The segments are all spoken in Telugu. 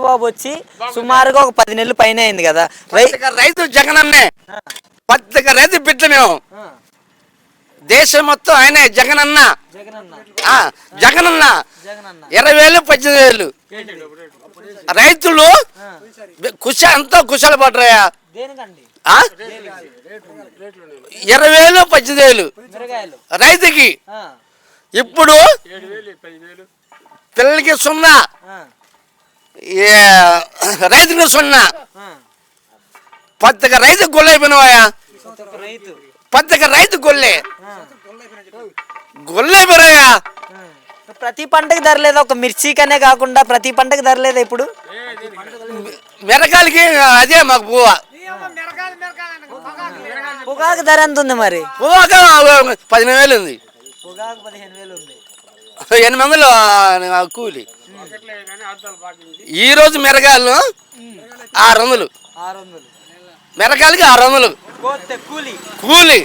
చంద్రబాబు వచ్చి సుమారుగా ఒక 10 నెలలు పైన అయింది కదా. రైతు జగనన్నే, ప్రత్యేక రైతు బిడ్డ మేము. దేశం మొత్తం ఆయనే జగనన్న. జగనన్న 20,000 18,000 రైతులు ఎంతో కుశాల పడ్డాయా. 20,000 18,000 రైతుకి. ఇప్పుడు పిల్లలకి 0, రైతుకి 0. ప్రత్యేక రైతు గొల్లె అయిపోయినాయా. ప్రత్యేక రైతు గొల్లె అయిపోయాయా. ప్రతి పంటకి ధర లేదా? ఒక మిర్చికనే కాకుండా ప్రతి పంటకి ధర లేదా? ఇప్పుడు మిరకాయలకి అదే మాకు పొగాకు ధర ఎంత ఉంది మరి? పొగాకు 15,000 ఉంది. పొగాకు 15,000 ఉంది. 800 కూలి. ఈరోజు మిరకాయలు 600. మిరకాయలకి 600 కూలి.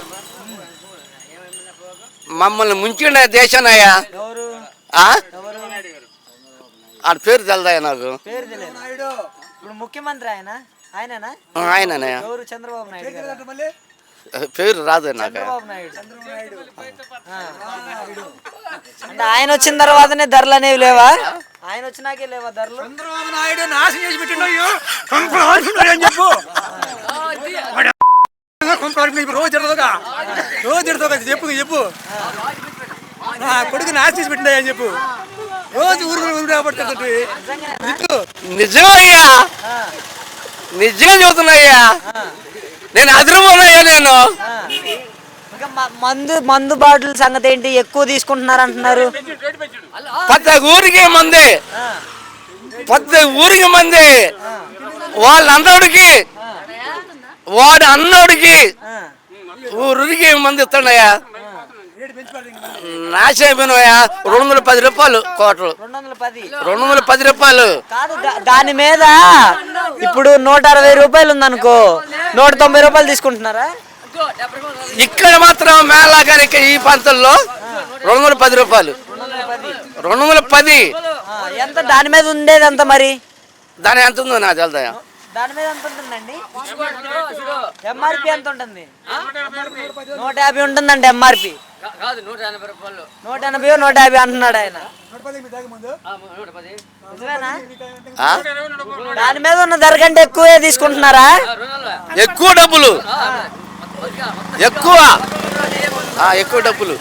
మమ్మల్ని ముంచిన దేశానయ్యా. ఆ పేరు తెలదాయా నాకు. ఇప్పుడు ముఖ్యమంత్రి ఆయననా? ఆయననయ్యా. చంద్రబాబు నాయుడు పేరు రాదు నాకు. అంటే ఆయన వచ్చిన తర్వాతనే ధరలు అనేవి లేవా? ఆయన వచ్చినాకే లేవా ధరలు? చంద్రబాబు నాయుడు నాశనం చేసి పెట్టిండు. చెప్పు రోజు చెప్పు చెప్పు కొడుకు నాశనం చేసి పెట్టిండా అని చెప్పు. రోజు ఊరు పడుతుంది. నిజమయ్యా, నిజంగా చెబుతున్నాయ్యా. నేను అదిరిపోనయ్యా. నేను మందు బాటిల్ సంగతి ఏంటి? ఎక్కువ తీసుకుంటున్నారు అంటున్నారు. ప్రతి ఊరికి మంది, ప్రతి ఊరికి మంది. వాళ్ళ అన్నోడికి, వాడు అన్నోడికి ఊరికి మంది ఇస్తాడయ్యా. నాశనం అయిపోయినాయా. 210 రూపాయలు కోటలు. 210 రూపాయలు కాదు. దాని మీద ఇప్పుడు 160 రూపాయలు ఉందనుకో, 190 రూపాయలు తీసుకుంటున్నారా? ఇక్కడ మాత్రం మేళా గారి ఈ ప్రాంతంలో 210 రూపాయలు. 210 ఎంత? దాని మీద ఉండేది ఎంత మరి? దాని ఎంత ఉందో నాకు తెలుదా. దాని మీద ఎంత ఉంటుందండి? ఎంఆర్పి ఎంత ఉంటుంది? 150 ఉంటుందండి ఎంఆర్పి. 180 150 అంటున్నాడు ఆయన. దాని మీద ఉన్న ధర కంటే ఎక్కువే తీసుకుంటున్నారా? ఎక్కువ డబ్బులు, ఎక్కువ డబ్బులు.